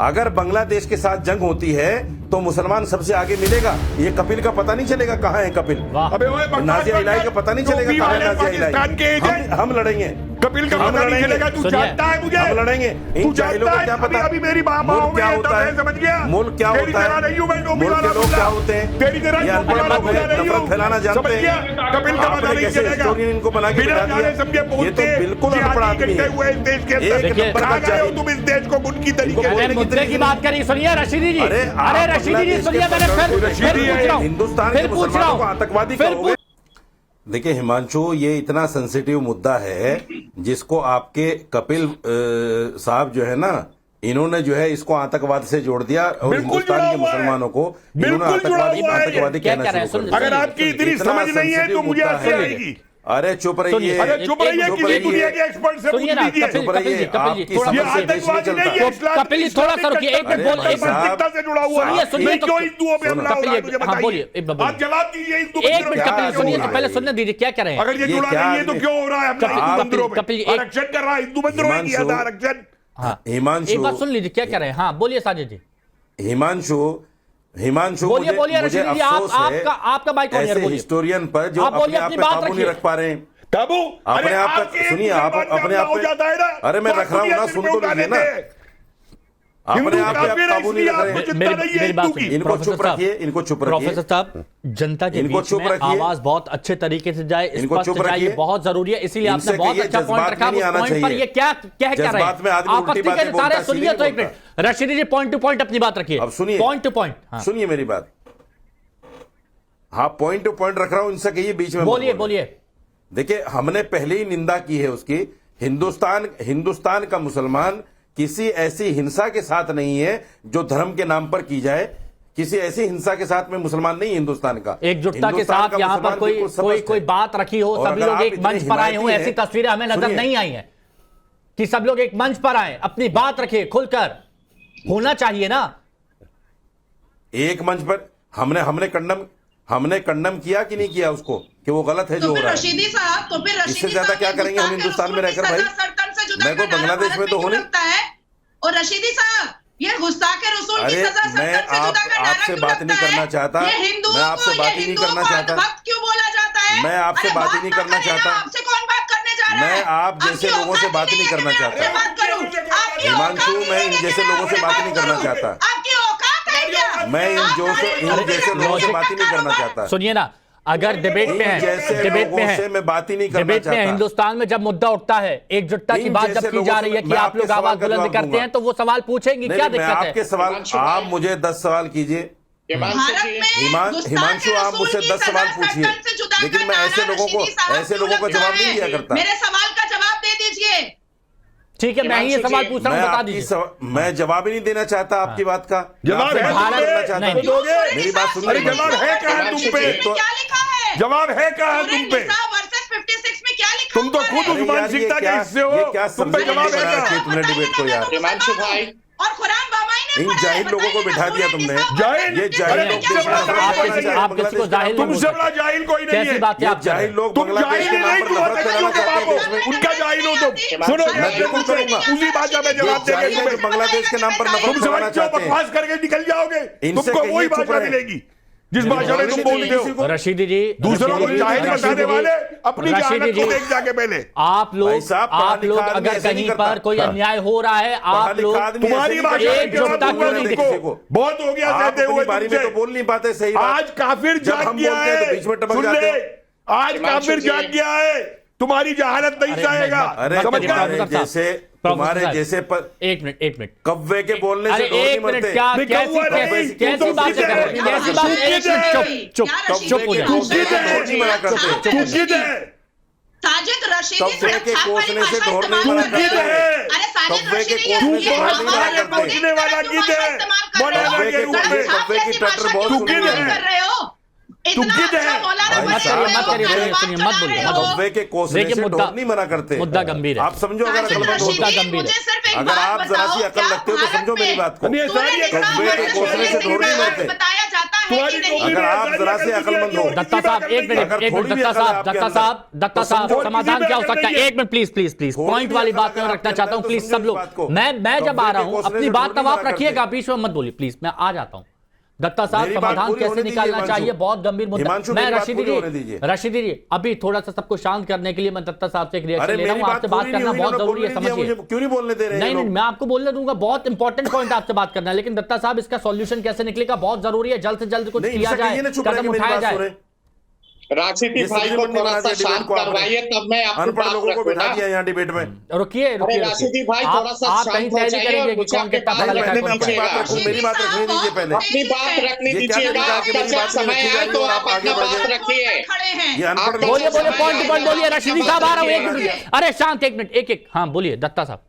अगर बांग्लादेश के साथ जंग होती है तो मुसलमान सबसे आगे मिलेगा। ये कपिल का पता नहीं चलेगा कहाँ है कपिल। अबे ओए नाजिया इलाही का पता नहीं चलेगा कहाँ है नाजिया इलाही। हम लड़ेंगे, कपिल का पता नहीं चलेगा। तू जानता है मुझे, हम लड़ेंगे। इन जाहिलों को क्या पता अभी मेरी माँ मुल्क क्या होता है, समझ गया। मुल्क क्या होता है, मुल्क के लोग क्या होते हैं, तेरी तरह ये अनपढ़ लोग हैं, नफरत फैलाना जानते हैं। कपिल का पता नहीं चलेगा। हिस्टोरियन इनको बना के बिठा दिया। ये तो बिल्कुल अनपढ़ आदमी है। एक नंबर का जाहिल। तुम इस देश को मुल्की तरीके मैंने मुद्दे की बात करी, सुनिए रशीदी जी। अरे रशीदी जी सुनिए, मैंने फिर पूछ रहा हूं, हिंदुस्तान के मुसलमानों को आतंकवादी कहोगे। देखिए हिमांशु, ये इतना सेंसिटिव मुद्दा है जिसको आपके कपिल साहब जो है ना, इन्होंने जो है इसको आतंकवाद से जोड़ दिया और हिंदुस्तान के मुसलमानों को इन्होंने आतंकवादी कहना शुरू कर दिया। अगर आपकी इतनी समझ नहीं है तो मुझे हंसी आएगी। अरे चुप रहिए, अरे चुप रहिए, किसी दुनिया के एक्सपर्ट से पूछ लीजिए। कपिल जी थोड़ा सा रुकिए, एक मिनट बोल, से जुड़ा हुआ है। सुनिए क्यों हिंदुओं पे हमला हो रहा है मुझे बताइए। आप जवाब दीजिए। एक मिनट कपिल सुनिए, तो पहले सुनने दीजिए क्या कह रहे हैं। अगर ये जुड़ा नहीं है तो क्यों हो रहा है हमला हिंदू मंदिरों में? आरक्षण कर रहा है, हिंदू मंदिरों में किया था आरक्षण। हिमांशु, एक बात सुन लीजिए क्या कह रहे हैं। हाँ बोलिए साजिद जी। हिमांशु बोलिए बोलिए मुझे रशीदी जी, अफसोस है आपका माइक ऑन है, ऐसे बोलिए। हिस्टोरियन पर जो अपने आप पे काबू नहीं रख पा रहे हैं। काबू अपने आप पे सुनिए, आप अपने आप पे, अरे मैं रख रहा हूं ना, सुन तो लीजिए ना। अपने आप पे आप काबू नहीं रख रहे। मेरी बात सुनिए, इनको चुप रखिए, इनको चुप रखिए। प्रोफेसर साहब, जनता के बीच में आवाज बहुत अच्छे तरीके से जाए, स्पष्ट जाए, ये बहुत जरूरी है। इसीलिए आपने बहुत अच्छा पॉइंट रखा। उस पॉइंट पर ये क्या कह रहे हैं, आपत्ति के सारे सुनिए। तो एक मिनट रशीदी जी, पॉइंट टू पॉइंट अपनी बात रखिए। अब सुनिए, पॉइंट टू पॉइंट सुनिए मेरी बात। हाँ, पॉइंट टू पॉइंट रख रहा हूं, इनसे कहिए बीच में बोलिए बोलिए। देखिए हमने पहले ही निंदा की है उसकी। हिंदुस्तान का मुसलमान किसी ऐसी हिंसा के साथ नहीं है जो धर्म के नाम पर की जाए। किसी ऐसी हिंसा के साथ में मुसलमान नहीं हिंदुस्तान का। एकजुटता के साथ यहाँ पर कोई बात रखी हो, सब लोग एक मंच पर आए हो, ऐसी तस्वीरें हमें नजर नहीं आई है कि सब लोग एक मंच पर आए, अपनी बात रखे खुलकर। होना चाहिए ना एक मंच पर। हमने कंडम किया कि नहीं किया उसको कि वो गलत है जो हो रहा है। रशीदी साहब, तो फिर इससे ज्यादा क्या करेंगे हम हिंदुस्तान में रहकर भाई? मैं को बांग्लादेश में तो हो नहीं। और रशीदी साहब, ये गुस्ताखे रसूल की अरे सजा मैं आपसे बात नहीं करना चाहता। मैं आपसे बात ही नहीं करना चाहता। क्यों बोला जाता है? मैं आपसे बात ही नहीं करना चाहता। आपसे कौन बात करने जा रहा है? मैं आप जैसे लोगों से बात ही नहीं करना चाहता। हिमांशु, मैं इन जैसे लोगों से बात नहीं करना चाहता। आपकी औकात है क्या? मैं इन जैसे लोगों से बात ही नहीं करना चाहता। सुनिए ना, अगर डिबेट में है, डिबेट में है, मैं बात ही नहीं करना डिबेट में चाहता। हिंदुस्तान में जब मुद्दा उठता है, एकजुटता की बात जब की जा रही है कि आप लोग आवाज बुलंद करते हैं, तो वो सवाल पूछेंगे। क्या दिक्कत है? आपके सवाल, आप मुझे 10 सवाल कीजिए। हिमांशु, आप मुझसे 10 सवाल पूछिए, लेकिन मैं ऐसे लोगों का जवाब नहीं दिया करता। मेरे सवाल का जवाब दे दीजिए। ठीक है, मैं ही ये सवाल पूछ रहा हूं, बता दीजिए। मैं जवाब ही नहीं देना चाहता आपकी बात का। जवाब है, मेरी बात सुनिए। जवाब है कहां तुम पे? क्या लिखा है? जवाब है कहां तुम पे? वर्सेस 56 में क्या लिखा? तुम तो खुद उस मानसिकता के हिस्से हो। तुम पे जवाब है कहां? तुमने डिबेट को यार हिमांशु भाई और खुरान बाबाई ने इन जाहिल लोगों को बिठा दिया तुमने। ये जाहिल लोग आप किसी को जाहिल तुमसे बड़ा जाहिल कोई नहीं है। बात है? आप जाहिल लोग तुम जाहिल नहीं, तुम उनका जाहिल हो तुम। सुनो, मैं बिल्कुल करूंगा उसी भाषा में जवाब देंगे तुम्हें। बांग्लादेश के नाम पर तुम नफरत फैलाना समझ चाहते हैं। बकवास करके निकल जाओगे, इनसे तुमको वही कहिए चुप भाषा रहे। मिलेगी जिस भाषा में तुम बोलते हो। रशीदी जी, दूसरों को जाहिल बताने वाले अपनी जहानत को देख जाके पहले। आप लोग अगर कहीं पर कोई अन्याय हो रहा है, आप लोग तुम्हारी भाषा एकजुटता क्यों नहीं दिखती? बहुत हो गया सहते हुए बारी में तो बोल नहीं पाते सही। आज काफिर जाग गया है। सुन ले, आज काफिर जाग गया है। तुम्हारी जहालत नहीं जाएगा। अरे तुम्हारे जैसे एक मिनट कव्वे के बोलने से एक मिनट, कैसी बात कर रहे हैं? कैसी बात? चुप हो जाए। साजिद रशीदी कव्वे के कोसने से ढोर नहीं मना करते। कव्वे के कोसने से ढोर नहीं मना करते। वाला गीत है मौलाना के रूप में। कव्वे की टट्टर बहुत सुनी है। तुम किध है? मत करिए, मत बोलिए। कव्वे के कोसने से ढोर नहीं मना करते। मुद्दा गंभीर है, आप समझो। अगर मुद्दा गंभीर है। अगर आप जरा सी अकल रखते हो तो समझो मेरी बात को। कव्वे के कोसने से ढोर नहीं मरते। बताया जाता है कि तुम्हारी नहीं? टोपी अगर आप जरा से अकलमंद हो, दत्ता साहब एक मिनट, दत्ता साहब समाधान क्या हो सकता है? एक minute please please please, point वाली बात मैं रखना चाहता हूं प्लीज सब लोग। मैं जब आ रहा हूं अपनी बात तब आप रखिएगा, बीच में मत बोलिए प्लीज, मैं आ जाता हूं। दत्ता साहब समाधान कैसे निकालना चाहिए, बहुत गंभीर मुद्दा। मैं रशीदी जी अभी थोड़ा सा सबको शांत करने के लिए मैं दत्ता साहब से एक रिएक्शन ले रहा हूं। आपसे बात करना बहुत जरूरी है, समझिए। क्यों नहीं बोलने दे रहे हैं? नहीं, मैं आपको बोलने दूंगा, बहुत इंपॉर्टेंट पॉइंट आपसे बात करना है, लेकिन दत्ता साहब इसका सॉल्यूशन कैसे निकलेगा बहुत जरूरी है, जल्द से जल्द कुछ किया जाए, कदम उठाया जाए। राशिदी भाई को थोड़ा सा शांत करवाइए, तब मैं आपको अनपढ़ लोगों को बिठा दिया यहाँ डिबेट में। रुकिए राशिदी भाई थोड़ा सा आप कहीं शांत हो तय नहीं जाइए करेंगे और कि मुझे कौन कितना पढ़ा लिखा है, कौन अपनी बात रखो, मेरी बात रखने दीजिए पहले। अपनी बात रखने दीजिएगा, आपका जब समय आए तो आप अपना बात रखिए। खड़े हैं। ये अनपढ़ बोलिए पॉइंट बोलिए। रशीदी साहब आ रहा हूँ, एक मिनट। अरे शांत, एक मिनट, एक हाँ बोलिए दत्ता साहब।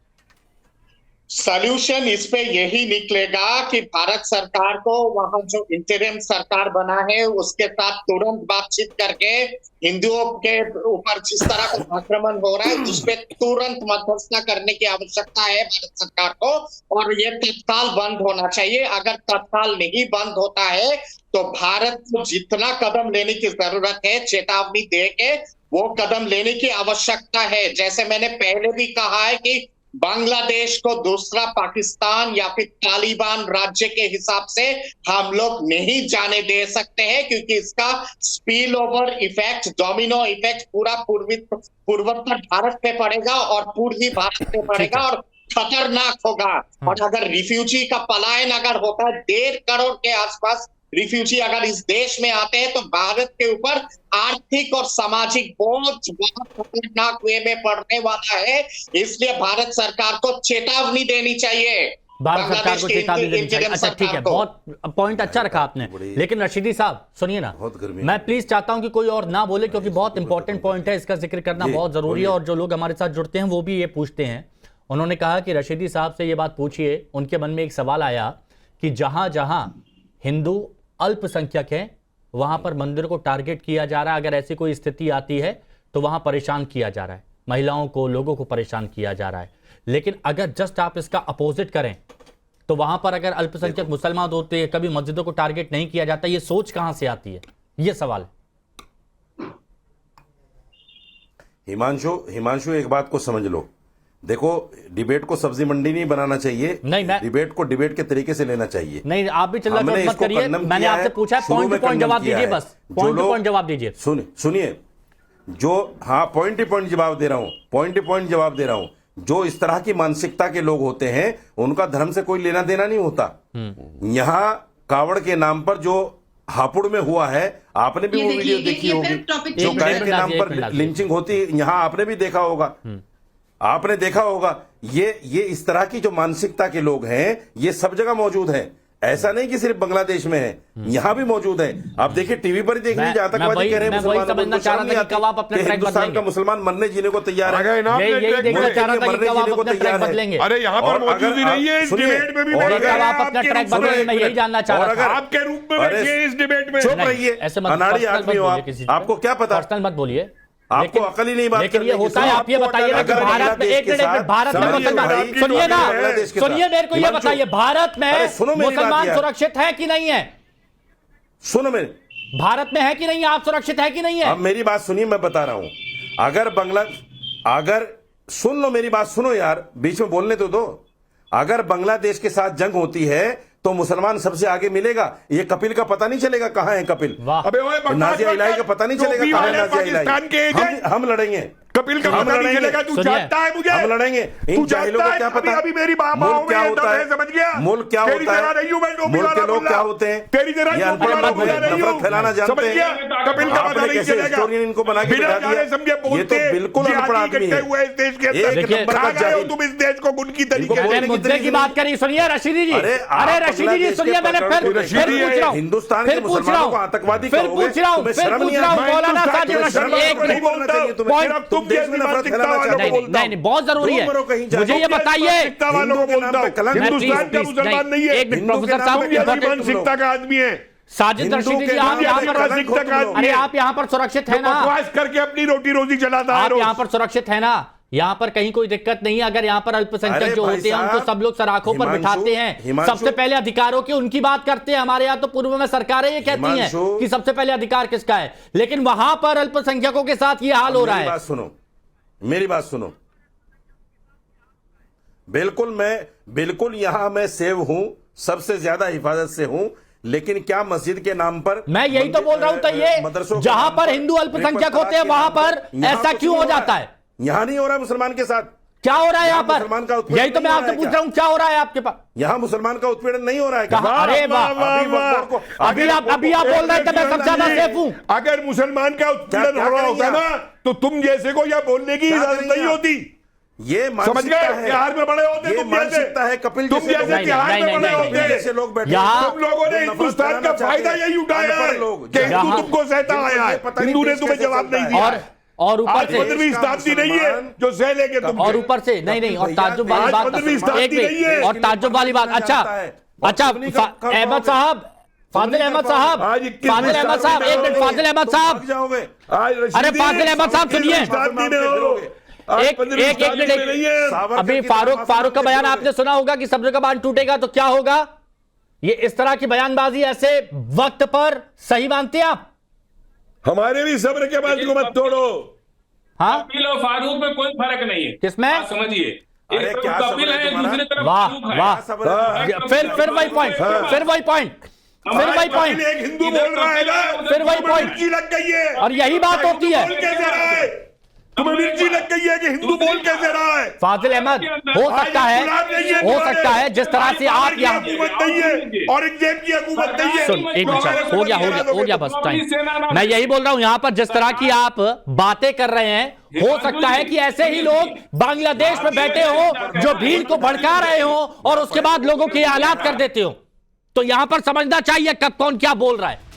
सॉल्यूशन इस पे यही निकलेगा कि भारत सरकार को वहां जो इंटरिम सरकार बना है उसके साथ तुरंत बातचीत करके हिंदुओं के ऊपर जिस तरह का आक्रमण हो रहा है उस पे तुरंत मध्यस्थता करने की आवश्यकता है भारत सरकार को, और ये तत्काल बंद होना चाहिए। अगर तत्काल नहीं बंद होता है तो भारत को जितना कदम लेने की जरूरत है चेतावनी दे के वो कदम लेने की आवश्यकता है। जैसे मैंने पहले भी कहा है कि बांग्लादेश को दूसरा पाकिस्तान या फिर तालिबान राज्य के हिसाब से हम लोग नहीं जाने दे सकते हैं, क्योंकि इसका spill over effect, domino effect पूरा पूर्वोत्तर भारत पे पड़ेगा और पूर्वी भारत पे पड़ेगा और खतरनाक होगा। और अगर रिफ्यूजी का पलायन अगर होता है 1.5 करोड़ के आसपास रिफ्यूजी अगर इस देश में आते हैं तो भारत के ऊपर आर्थिक और सामाजिक बोझ बहुत खतरनाक वे में पड़ने वाला है। इसलिए भारत सरकार को चेतावनी देनी चाहिए, भारत सरकार को चेतावनी देनी चाहिए। अच्छा ठीक है, बहुत पॉइंट अच्छा रखा आपने, लेकिन रशीदी साहब सुनिए ना, मैं प्लीज चाहता हूं कि कोई और ना बोले, क्योंकि बहुत इंपॉर्टेंट पॉइंट है, इसका जिक्र करना बहुत जरूरी है। और जो लोग हमारे साथ जुड़ते हैं वो भी ये पूछते हैं, उन्होंने कहा कि रशीदी साहब से ये बात पूछिए, उनके मन में एक सवाल आया कि जहां जहां हिंदू अल्पसंख्यक हैं वहां पर मंदिर को टारगेट किया जा रहा है, अगर ऐसी कोई स्थिति आती है तो वहां परेशान किया जा रहा है, महिलाओं को, लोगों को परेशान किया जा रहा है। लेकिन अगर जस्ट आप इसका अपोजिट करें तो वहां पर अगर अल्पसंख्यक मुसलमान होते हैं, कभी मस्जिदों को टारगेट नहीं किया जाता, ये सोच कहां से आती है, ये सवाल है। हिमांशु एक बात को समझ लो, देखो डिबेट को सब्जी मंडी नहीं बनाना चाहिए, नहीं डिबेट को डिबेट के तरीके से लेना चाहिए। नहीं आप भी चिल्ला मत करिए, मैंने आपसे पूछा पॉइंट टू पॉइंट जवाब दीजिए, बस पॉइंट टू पॉइंट जवाब दीजिए। सुनिए, जो हाँ पॉइंट टू पॉइंट जवाब दे रहा हूं, पॉइंट टू पॉइंट जवाब दे रहा हूं। जो इस तरह की मानसिकता के लोग होते हैं उनका धर्म से कोई लेना देना नहीं होता। यहां कावड़ के नाम पर जो हापुड़ में हुआ है, आपने भी वो वीडियो देखी होगी, जो गाय के नाम पर लिंचिंग होती है, यहां आपने भी देखा होगा, आपने देखा होगा। ये इस तरह की जो मानसिकता के लोग हैं ये सब जगह मौजूद है, ऐसा नहीं कि सिर्फ बांग्लादेश में है, यहां भी मौजूद है। आप देखिए टीवी पर ही देख लीजिए, आतंकवादी कह रहे हैं हिंदुस्तान का मुसलमान मरने जीने को तैयार है, अरे यहाँ पर मौजूद ही नहीं है इस डिबेट में भी, मैं यही जानना चाह रहा था आपके रूप में बैठिए इस डिबेट में। चुप रहिए, अनाड़ी आदमी हो आप, आपको क्या पता, पर्सनल मत बोलिए, आपको अकल ही नहीं बात करने की। ये होता है, आप ये बताइए ना कि भारत में, एक मिनट, भारत में मुसलमान, सुनिए ना, सुनिए मेरे को ये बताइए, भारत में मुसलमान सुरक्षित है कि नहीं है? सुनो मेरे, भारत में है कि नहीं, आप सुरक्षित है कि नहीं है? अब मेरी बात सुनिए, मैं बता रहा हूं। अगर सुन लो मेरी बात, सुनो यार, बीच में बोलने तो दो। अगर बांग्लादेश के साथ जंग होती है तो मुसलमान सबसे आगे मिलेगा, ये कपिल का पता नहीं चलेगा कहां है कपिल, नाजिया इलाही का पता नहीं चलेगा कहां है नाजिया इलाही। हम लड़ेंगे, कपिल का पता नहीं चलेगा, तू जानता है मुझे, हम लड़ेंगे। इन जाहिलों को क्या पता अभी मेरी बात मुल्क क्या होता है, समझ गया, मुल्क क्या होता है, मुल्क के लोग क्या होते हैं, तेरी तरह नफरत फैलाना जानते हैं। कपिल का पता नहीं चलेगा, हिस्टोरियन इनको बना के बिठा दिया, ये तो बिल्कुल अनपढ़ आदमी है, एक नंबर का जाहिल। तुम इस देश को उनकी तरीके मुद्दे की बात करिए, सुनिए रशीदी जी, अरे रशीदी जी सुनिए, मैंने फिर पूछ रहा हूं, हिंदुस्तान के मुसलमानों को आतंकवादी कहोगे, मौलाना साजिद रशीदी, नहीं, बहुत जरूरी है, मुझे ये बताइए, हिंदुस्तान का मुसलमान नहीं है, एक मिनट प्रोफेसर साहब, मानसिकता का आदमी है साजिद रशीदी जी, आप यहाँ पर सुरक्षित है ना? बकवास करके अपनी रोटी रोजी चलाता है, आप यहाँ पर सुरक्षित है ना? यहां पर कहीं कोई दिक्कत नहीं है। अगर यहां पर अल्पसंख्यक जो होते हैं उनको सब लोग सराखों पर बिठाते हैं, सबसे पहले अधिकारों की उनकी बात करते हैं। हमारे यहां तो पूर्व में सरकारें ये कहती हैं कि सबसे पहले अधिकार किसका है, लेकिन वहां पर अल्पसंख्यकों के साथ ये हाल हो रहा है। मेरी बात सुनो, बिल्कुल यहां मैं सेव हूं, सबसे ज्यादा हिफाजत से हूं, लेकिन क्या मस्जिद के नाम पर, मैं यही तो बोल रहा हूं, तो ये जहां पर हिंदू अल्पसंख्यक होते हैं वहां पर ऐसा क्यों हो जाता है? यहां नहीं हो रहा है मुसलमान के साथ, क्या हो रहा है यहाँ पर? मुसलमान का यही तो मैं आपसे पूछ रहा हूँ, क्या हो रहा है आपके पास? यहाँ मुसलमान का उत्पीड़न नहीं हो रहा है। अरे वाह, अभी आप बोल रहे थे मैं सबसे ज्यादा सेफ हूँ। अगर मुसलमान का उत्पीड़न हो रहा होता ना तो तुम जैसे को यह बोलने की इजाजत नहीं होती। ये समझ गए? बिहार में बड़े होते तुम जैसे, कपिल तुम जैसे बिहार में बड़े होते जैसे लोग बैठे, तुम लोगों ने हिंदुस्तान का फायदा यही उठाया है कि हिंदू तुमको सहता आया है, हिंदू ने तुम्हें जवाब नहीं दिया। और ऊपर से 15वीं शताब्दी नहीं है जो सह लेके तुम, और ऊपर से नहीं, और ताज्जुब वाली बात, और ताज्जुब वाली बात, अच्छा अहमद साहब, फाजिल अहमद साहब, एक मिनट, फाजिल अहमद साहब, अरे फाजिल अहमद साहब सुनिए, एक मिनट। अभी फारूक का बयान आपने सुना होगा कि सब्र का बांध टूटेगा तो क्या होगा। ये इस तरह की बयानबाजी ऐसे वक्त पर सही मानते हैं आप? हमारे भी सब्र के बांध को मत तोड़ो। हाँ, कपिल और फारूक में कोई फर्क नहीं है। किसमें? समझिए, एक तरफ कपिल है, दूसरी तरफ वाह फारूक है। वाह, फिर वही पॉइंट, एक हिंदू बोल रहा है ना, फिर वही पॉइंट, मिर्ची लग गई है, और यही बात होती है। बोल कैसे रहा है? तुम्हें मिर्ची लग गई है कि हिंदू बोल कैसे रहा है? फाजिल अहमद, हो सकता है जिस तरह से आप यहाँ हुकूमत नहीं है और एक जेब की हुकूमत नहीं है। सुन, एक मिनट, हो गया बस टाइम। मैं यही बोल रहा हूं, यहाँ पर जिस तरह की आप बातें कर रहे हैं, हो सकता है कि ऐसे ही लोग बांग्लादेश में बैठे हो जो भीड़ को भड़का रहे हो और उसके बाद लोगों के हालात कर देते हो। तो यहां पर समझना चाहिए कब कौन क्या बोल रहा है।